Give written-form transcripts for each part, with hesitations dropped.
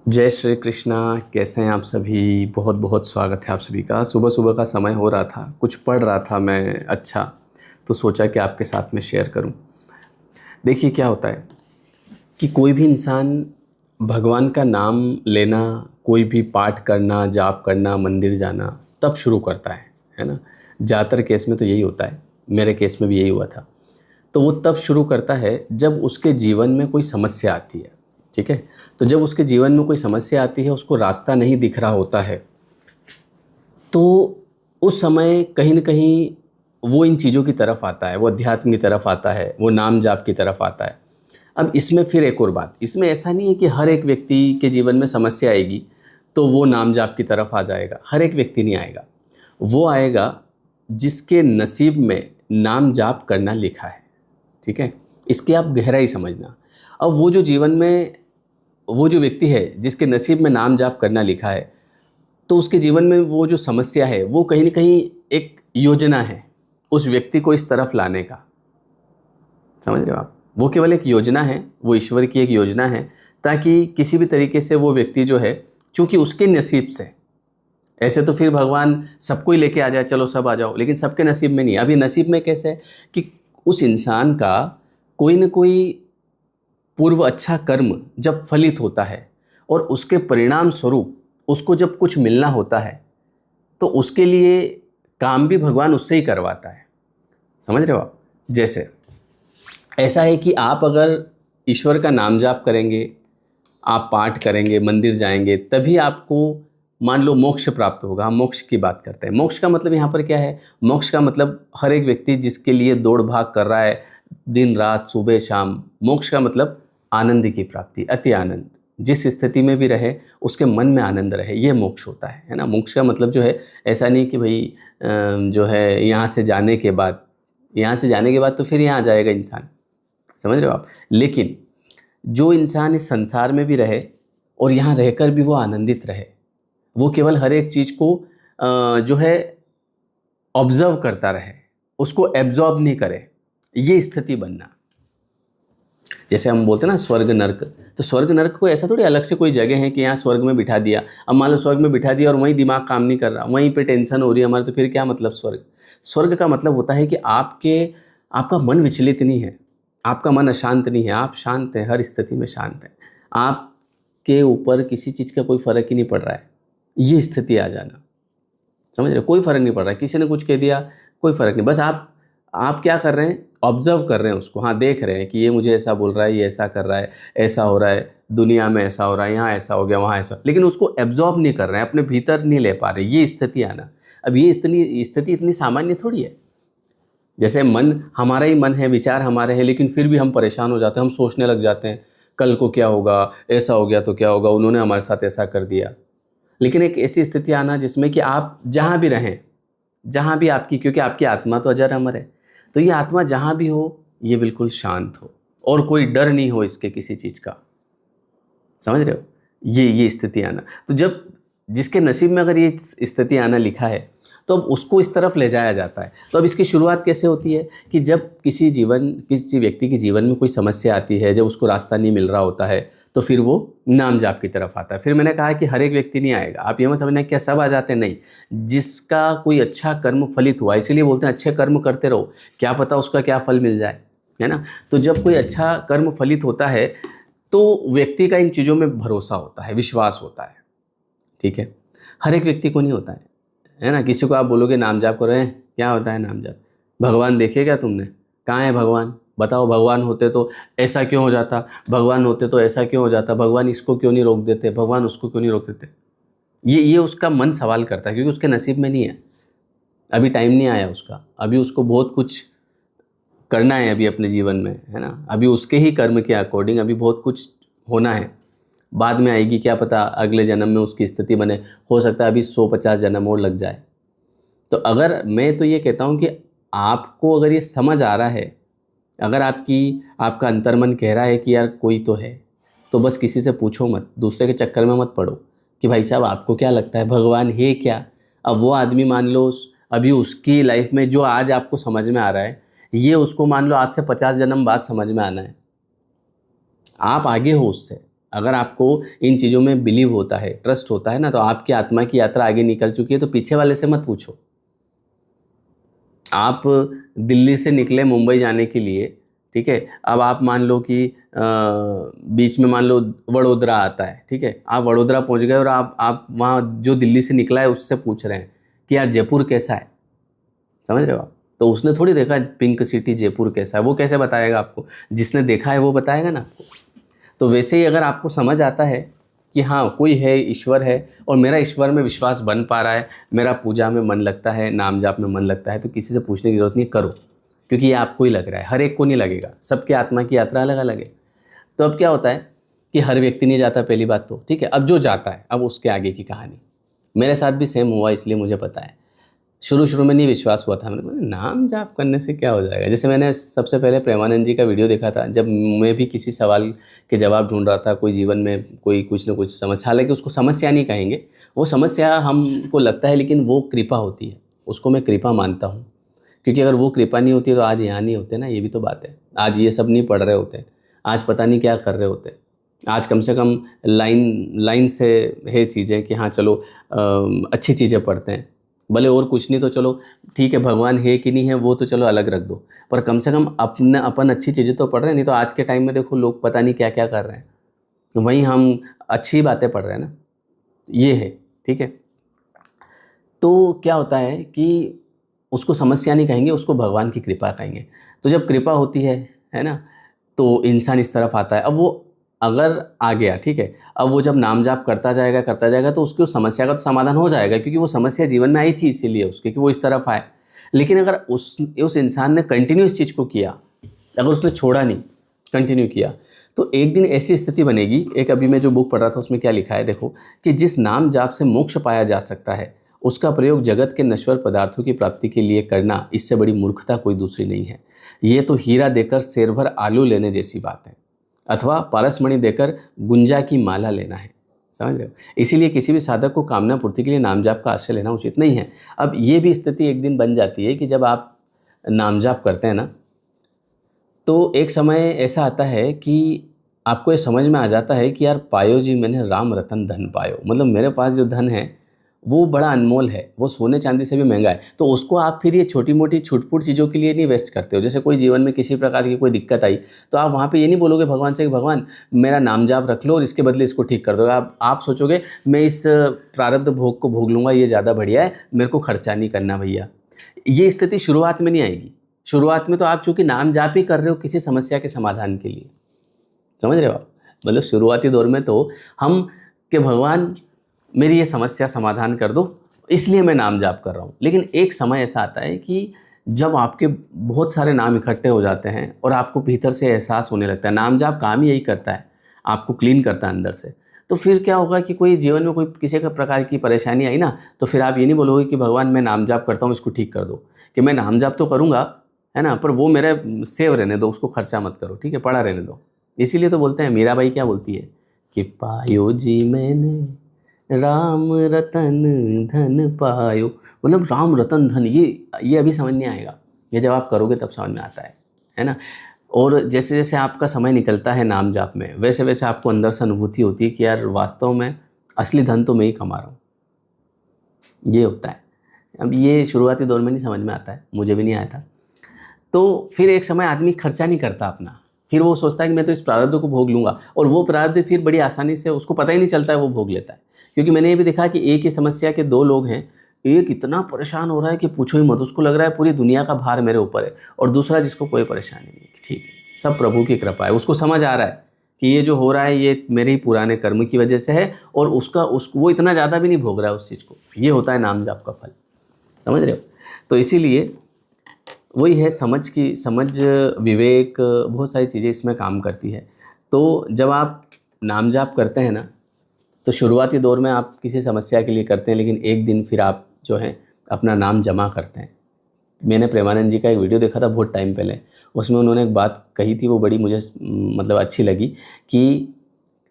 जय श्री कृष्णा। कैसे हैं आप सभी? बहुत बहुत स्वागत है आप सभी का। सुबह सुबह का समय हो रहा था, कुछ पढ़ रहा था मैं। अच्छा, तो सोचा कि आपके साथ में शेयर करूं। देखिए क्या होता है कि कोई भी इंसान भगवान का नाम लेना, कोई भी पाठ करना, जाप करना, मंदिर जाना तब शुरू करता है ना। ज़्यादातर केस में तो यही होता है, मेरे केस में भी यही हुआ था। तो वो तब शुरू करता है जब उसके जीवन में कोई समस्या आती है। ठीक है, तो जब उसके जीवन में कोई समस्या आती है, उसको रास्ता नहीं दिख रहा होता है, तो उस समय कहीं न कहीं वो इन चीज़ों की तरफ आता है, वो अध्यात्म की तरफ आता है, वो नाम जाप की तरफ आता है। अब इसमें फिर एक और बात, इसमें ऐसा नहीं है कि हर एक व्यक्ति के जीवन में समस्या आएगी तो वो नाम जाप की तरफ आ जाएगा। हर एक व्यक्ति नहीं आएगा, वो आएगा जिसके नसीब में नाम जाप करना लिखा है। ठीक है, इसकी आप गहराई समझना। अब वो जो जीवन में वो जो व्यक्ति है जिसके नसीब में नाम जाप करना लिखा है, तो उसके जीवन में वो जो समस्या है वो कहीं न कहीं एक योजना है उस व्यक्ति को इस तरफ लाने का। समझ रहे हो आप? वो केवल एक योजना है, वो ईश्वर की एक योजना है, ताकि किसी भी तरीके से वो व्यक्ति जो है, चूँकि उसके नसीब से, ऐसे तो फिर भगवान सबको ही लेके आ जाए, चलो सब आ जाओ, लेकिन सबके नसीब में नहीं। अभी नसीब में कैसे है कि उस इंसान का कोई न कोई पूर्व अच्छा कर्म जब फलित होता है और उसके परिणाम स्वरूप उसको जब कुछ मिलना होता है, तो उसके लिए काम भी भगवान उससे ही करवाता है। समझ रहे हो आप? जैसे ऐसा है कि आप अगर ईश्वर का नाम जाप करेंगे, आप पाठ करेंगे, मंदिर जाएंगे, तभी आपको मान लो मोक्ष प्राप्त होगा। हम मोक्ष की बात करते हैं। मोक्ष का मतलब यहाँ पर क्या है? मोक्ष का मतलब हर एक व्यक्ति जिसके लिए दौड़ भाग कर रहा है दिन रात सुबह शाम, मोक्ष का मतलब आनंद की प्राप्ति, अति आनंद। जिस स्थिति में भी रहे उसके मन में आनंद रहे, ये मोक्ष होता है ना। मोक्ष का मतलब जो है, ऐसा नहीं कि भाई जो है यहाँ से जाने के बाद तो फिर यहाँ आ जाएगा इंसान। समझ रहे हो आप? लेकिन जो इंसान इस संसार में भी रहे और यहाँ रहकर भी वो आनंदित रहे, वो केवल हर एक चीज़ को जो है ऑब्जर्व करता रहे, उसको एब्जॉर्ब नहीं करे, ये स्थिति बनना। जैसे हम बोलते हैं ना स्वर्ग नर्क, तो स्वर्ग नर्क को ऐसा थोड़ी अलग से कोई जगह है कि यहाँ स्वर्ग में बिठा दिया। अब मान लो स्वर्ग में बिठा दिया और वहीं दिमाग काम नहीं कर रहा, वहीं पे टेंशन हो रही है हमारे, तो फिर क्या मतलब स्वर्ग? स्वर्ग का मतलब होता है कि आपका मन विचलित नहीं है, आपका मन अशांत नहीं है, आप शांत हैं, हर स्थिति में शांत हैं, आपके ऊपर किसी चीज़ का कोई फर्क ही नहीं पड़ रहा है, ये स्थिति आ जाना। समझ रहे हो? कोई फर्क नहीं पड़ रहा है, किसी ने कुछ कह दिया कोई फर्क नहीं, बस आप क्या कर रहे हैं? ऑब्जर्व कर रहे हैं उसको। हाँ, देख रहे हैं कि ये मुझे ऐसा बोल रहा है, ये ऐसा कर रहा है, ऐसा हो रहा है, दुनिया में ऐसा हो रहा है, यहाँ ऐसा हो गया, वहाँ ऐसा, लेकिन उसको एब्जॉर्ब नहीं कर रहे हैं, अपने भीतर नहीं ले पा रहे, ये स्थिति आना। अब ये स्थिति इतनी सामान्य थोड़ी है। जैसे मन, हमारा ही मन है, विचार हमारे हैं, लेकिन फिर भी हम परेशान हो जाते हैं, हम सोचने लग जाते हैं कल को क्या होगा, ऐसा हो गया तो क्या होगा, उन्होंने हमारे साथ ऐसा कर दिया। लेकिन एक ऐसी स्थिति आना जिसमें कि आप जहाँ भी रहें, जहाँ भी आपकी, क्योंकि आपकी आत्मा तो अजर अमर है, तो ये आत्मा जहाँ भी हो ये बिल्कुल शांत हो और कोई डर नहीं हो इसके किसी चीज़ का। समझ रहे हो? ये स्थिति आना, तो जब जिसके नसीब में अगर ये स्थिति आना लिखा है, तो अब उसको इस तरफ ले जाया जाता है। तो अब इसकी शुरुआत कैसे होती है कि जब किसी व्यक्ति के जीवन में कोई समस्या आती है, जब उसको रास्ता नहीं मिल रहा होता है, तो फिर वो नाम जाप की तरफ आता है। फिर मैंने कहा कि हर एक व्यक्ति नहीं आएगा, आप ये मत समझना क्या सब आ जाते हैं, नहीं। जिसका कोई अच्छा कर्म फलित हुआ, इसीलिए बोलते हैं अच्छे कर्म करते रहो, क्या पता उसका क्या फल मिल जाए, है ना। तो जब कोई अच्छा कर्म फलित होता है तो व्यक्ति का इन चीज़ों में भरोसा होता है, विश्वास होता है। ठीक है, हर एक व्यक्ति को नहीं होता है ना। किसी को आप बोलोगे नाम जाप करो, हैं क्या होता है नाम जाप? भगवान देखे क्या तुमने? कहाँ है भगवान? बताओ, भगवान होते तो ऐसा क्यों हो जाता, भगवान होते तो ऐसा क्यों हो जाता, भगवान इसको क्यों नहीं रोक देते, भगवान उसको क्यों नहीं रोक देते? ये उसका मन सवाल करता है, क्योंकि उसके नसीब में नहीं है, अभी टाइम नहीं आया उसका, अभी उसको बहुत कुछ करना है अभी अपने जीवन में, है ना। अभी उसके ही कर्म के अकॉर्डिंग अभी बहुत कुछ होना है, बाद में आएगी, क्या पता अगले जन्म में उसकी स्थिति बने, हो सकता है अभी 150 जन्म और लग जाए। तो अगर मैं तो ये कहता हूँ कि आपको अगर ये समझ आ रहा है, अगर आपका अंतर्मन कह रहा है कि यार कोई तो है, तो बस किसी से पूछो मत, दूसरे के चक्कर में मत पड़ो कि भाई साहब आपको क्या लगता है भगवान है क्या। अब वो आदमी मान लो अभी उसकी लाइफ में जो आज आपको समझ में आ रहा है, ये उसको मान लो आज से 50 जन्म बाद समझ में आना है। आप आगे हो उससे, अगर आपको इन चीज़ों में बिलीव होता है, ट्रस्ट होता है ना, तो आपकी आत्मा की यात्रा आगे निकल चुकी है, तो पीछे वाले से मत पूछो। आप दिल्ली से निकले मुंबई जाने के लिए, ठीक है, अब आप मान लो कि बीच में मान लो वडोदरा आता है, ठीक है, आप वडोदरा पहुंच गए और आप वहाँ जो दिल्ली से निकला है उससे पूछ रहे हैं कि यार जयपुर कैसा है, समझ रहे हो आप? तो उसने थोड़ी देखा पिंक सिटी जयपुर कैसा है, वो कैसे बताएगा आपको? जिसने देखा है वो बताएगा ना आपको। तो वैसे ही अगर आपको समझ आता है कि हाँ कोई है, ईश्वर है, और मेरा ईश्वर में विश्वास बन पा रहा है, मेरा पूजा में मन लगता है, नाम जाप में मन लगता है, तो किसी से पूछने की ज़रूरत नहीं, करो, क्योंकि ये आपको ही लग रहा है, हर एक को नहीं लगेगा, सबके आत्मा की यात्रा अलग अलग है। तो अब क्या होता है कि हर व्यक्ति नहीं जाता, पहली बात तो, ठीक है। अब जो जाता है, अब उसके आगे की कहानी मेरे साथ भी सेम हुआ, इसलिए मुझे पता है। शुरू शुरू में नहीं विश्वास हुआ था, मैंने बोला नाम जाप करने से क्या हो जाएगा। जैसे मैंने सबसे पहले प्रेमानंद जी का वीडियो देखा था, जब मैं भी किसी सवाल के जवाब ढूंढ रहा था, कोई जीवन में कोई कुछ न कुछ समस्या, हालांकि उसको समस्या नहीं कहेंगे, वो समस्या हमको लगता है, लेकिन वो कृपा होती है, उसको मैं कृपा मानता हूँ। क्योंकि अगर वो कृपा नहीं होती तो आज यहाँ नहीं होते ना, ये भी तो बात है। आज ये सब नहीं पढ़ रहे होते, आज पता नहीं क्या कर रहे होते। आज कम से कम लाइन से है चीज़ें कि हाँ चलो अच्छी चीज़ें पढ़ते हैं, भले और कुछ नहीं तो चलो ठीक है, भगवान है कि नहीं है वो तो चलो अलग रख दो, पर कम से कम अपन अच्छी चीज़ें तो पढ़ रहे हैं। नहीं तो आज के टाइम में देखो लोग पता नहीं क्या क्या कर रहे हैं, वहीं हम अच्छी बातें पढ़ रहे हैं ना, ये है, ठीक है। तो क्या होता है कि उसको समस्या नहीं कहेंगे, उसको भगवान की कृपा कहेंगे। तो जब कृपा होती है ना, तो इंसान इस तरफ आता है। अब वो अगर आ गया, ठीक है, अब वो जब नाम जाप करता जाएगा तो उसकी उस समस्या का तो समाधान हो जाएगा, क्योंकि वो समस्या जीवन में आई थी इसीलिए उसके, कि वो इस तरफ आए। लेकिन अगर उस इंसान ने कंटिन्यू इस चीज़ को किया, अगर उसने छोड़ा नहीं, कंटिन्यू किया, तो एक दिन ऐसी स्थिति बनेगी। एक अभी मैं जो बुक पढ़ रहा था उसमें क्या लिखा है देखो, कि जिस नाम जाप से मोक्ष पाया जा सकता है, उसका प्रयोग जगत के नश्वर पदार्थों की प्राप्ति के लिए करना, इससे बड़ी मूर्खता कोई दूसरी नहीं है। ये तो हीरा देकर शेर भर आलू लेने जैसी बात है, अथवा पारसमणि देकर गुंजा की माला लेना है, समझ रहे हो? इसीलिए किसी भी साधक को कामना पूर्ति के लिए नाम जाप का आश्रय लेना उचित नहीं है। अब ये भी स्थिति एक दिन बन जाती है कि जब आप नाम जाप करते हैं ना, तो एक समय ऐसा आता है कि आपको ये समझ में आ जाता है कि यार पायो जी मैंने राम रतन धन पायो, मतलब मेरे पास जो धन है वो बड़ा अनमोल है, वो सोने चांदी से भी महंगा है। तो उसको आप फिर ये छोटी मोटी छुटपुट चीज़ों के लिए नहीं वेस्ट करते हो। जैसे कोई जीवन में किसी प्रकार की कोई दिक्कत आई, तो आप वहाँ पे ये नहीं बोलोगे भगवान से कि भगवान मेरा नाम जाप रख लो और इसके बदले इसको ठीक कर दो। आप सोचोगे मैं इस प्रारब्ध भोग को भोग लूँगा, ये ज़्यादा बढ़िया है, मेरे को खर्चा नहीं करना भैया। ये स्थिति शुरुआत में नहीं आएगी। शुरुआत में तो आप चूँकि नाम जाप ही कर रहे हो किसी समस्या के समाधान के लिए, समझ रहे हो आप? मतलब शुरुआती दौर में तो हम कि भगवान मेरी ये समस्या समाधान कर दो, इसलिए मैं नाम जाप कर रहा हूँ। लेकिन एक समय ऐसा आता है कि जब आपके बहुत सारे नाम इकट्ठे हो जाते हैं और आपको भीतर से एहसास होने लगता है, नाम जाप काम ही यही करता है, आपको क्लीन करता है अंदर से। तो फिर क्या होगा कि कोई जीवन में कोई किसी का प्रकार की परेशानी आई ना, तो फिर आप ये नहीं बोलोगे कि भगवान मैं नाम जाप करता हूँ इसको ठीक कर दो, कि मैं नाम जाप तो करूँगा, है ना, पर वो मेरे सेव रहने दो, उसको खर्चा मत करो, ठीक है, पड़ा रहने दो। इसीलिए तो बोलते हैं, मीराबाई क्या बोलती है कि पायो जी मैंने राम रतन धन पायो, मतलब राम रतन धन, ये अभी समझ नहीं आएगा, ये जब आप करोगे तब समझ में आता है ना। और जैसे जैसे आपका समय निकलता है नाम जाप में, वैसे वैसे आपको अंदर से अनुभूति होती है कि यार वास्तव में असली धन तो मैं ही कमा रहा हूँ, ये होता है। अब ये शुरुआती दौर में नहीं समझ में आता है, मुझे भी नहीं आया था। तो फिर एक समय आदमी खर्चा नहीं करता अपना, फिर वो सोचता है कि मैं तो इस प्रारब्ध को भोग लूँगा, और वो प्रारब्ध फिर बड़ी आसानी से उसको पता ही नहीं चलता है, वो भोग लेता है। क्योंकि मैंने ये भी देखा कि एक ही समस्या के दो लोग हैं, एक इतना परेशान हो रहा है कि पूछो ही मत, उसको लग रहा है पूरी दुनिया का भार मेरे ऊपर है, और दूसरा जिसको कोई परेशानी नहीं है, ठीक है सब प्रभु की कृपा है, उसको समझ आ रहा है कि ये जो हो रहा है ये मेरे ही पुराने कर्म की वजह से है, और वो इतना ज़्यादा भी नहीं भोग रहा है उस चीज़ को। ये होता है नाम जाप का फल, समझ रहे हो? तो इसीलिए वही है, समझ विवेक, बहुत सारी चीज़ें इसमें काम करती है। तो जब आप नाम जाप करते हैं ना, तो शुरुआती दौर में आप किसी समस्या के लिए करते हैं, लेकिन एक दिन फिर आप जो है अपना नाम जमा करते हैं। मैंने प्रेमानंद जी का एक वीडियो देखा था बहुत टाइम पहले, उसमें उन्होंने एक बात कही थी, वो बड़ी मुझे मतलब अच्छी लगी, कि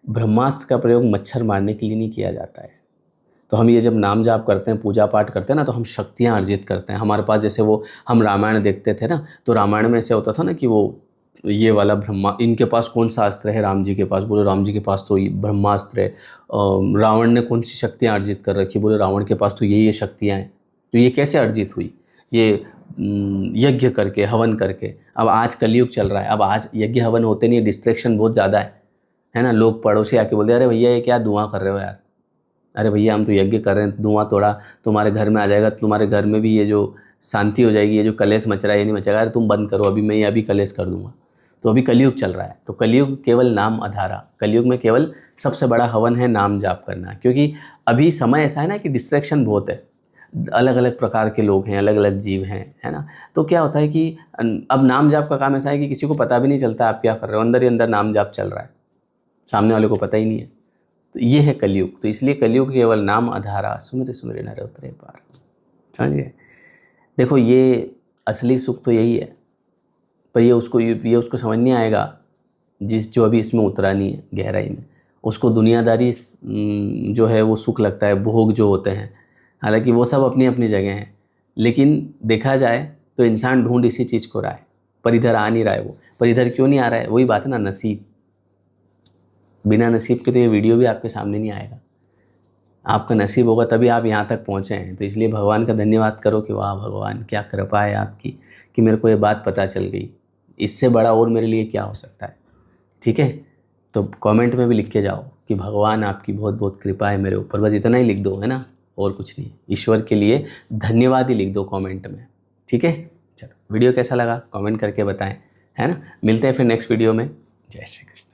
ब्रह्मास्त्र का प्रयोग मच्छर मारने के लिए नहीं किया जाता है। तो हम ये जब नाम जाप करते हैं, पूजा पाठ करते हैं ना, तो हम शक्तियाँ अर्जित करते हैं। हमारे पास जैसे वो हम रामायण देखते थे ना, तो रामायण में ऐसे होता था ना कि वो ये वाला ब्रह्मा, इनके पास कौन सा अस्त्र है राम जी के पास? बोले राम जी के पास तो ये ब्रह्मास्त्र है। रावण ने कौन सी शक्तियाँ अर्जित कर रखी? बोले रावण के पास तो ये शक्तियाँ हैं। तो ये कैसे अर्जित हुई? ये यज्ञ करके, हवन करके। अब आज कलयुग चल रहा है, अब आज यज्ञ हवन होते नहीं, डिस्ट्रैक्शन बहुत ज़्यादा है ना। लोग पड़ोसी आके बोलते हैं अरे भैया ये क्या धुआं कर रहे हो यार? अरे भैया हम तो यज्ञ कर रहे हैं, धुआं थोड़ा तुम्हारे घर में आ जाएगा, तुम्हारे घर में भी ये जो शांति हो जाएगी, ये जो कलेश मच रहा है ये नहीं मचेगा। अरे तुम बंद करो, अभी मैं ये अभी कलेश कर दूंगा। तो अभी कलयुग चल रहा है, तो कलयुग केवल नाम आधारा, कलयुग में केवल सबसे बड़ा हवन है नाम जाप करना। क्योंकि अभी समय ऐसा है ना कि डिस्ट्रैक्शन बहुत है, अलग अलग प्रकार के लोग हैं, अलग अलग जीव हैं, है ना। तो क्या होता है कि अब नाम जाप का काम ऐसा है कि किसी को पता भी नहीं चलता आप क्या कर रहे हो, अंदर ही अंदर नाम जाप चल रहा है, सामने वाले को पता ही नहीं है। तो ये है कलयुग। तो इसलिए कलयुग केवल नाम आधारा, सुमिर सुमिर नर उतरे पार। समझ गए? देखो ये असली सुख तो यही है, पर ये उसको समझ नहीं आएगा जो अभी इसमें उतरा नहीं है गहराई में। उसको दुनियादारी जो है वो सुख लगता है, भोग जो होते हैं। हालांकि वो सब अपनी अपनी जगह हैं, लेकिन देखा जाए तो इंसान ढूंढ इसी चीज़ को रहा है, पर इधर आ नहीं रहा है वो। पर इधर क्यों नहीं आ रहा है? वही बात है ना, नसीब। बिना नसीब के तो ये वीडियो भी आपके सामने नहीं आएगा। आपका नसीब होगा तभी आप यहाँ तक पहुँचे हैं। तो इसलिए भगवान का धन्यवाद करो कि वाह भगवान क्या कृपा है आपकी कि मेरे को ये बात पता चल गई। इससे बड़ा और मेरे लिए क्या हो सकता है? ठीक है, तो कमेंट में भी लिख के जाओ कि भगवान आपकी बहुत बहुत कृपा है मेरे ऊपर। बस इतना ही लिख दो, है ना, और कुछ नहीं। ईश्वर के लिए धन्यवाद ही लिख दो कमेंट में। ठीक है, चलो वीडियो कैसा लगा कमेंट करके बताएं, है ना। मिलते हैं फिर नेक्स्ट वीडियो में। जय श्री कृष्ण।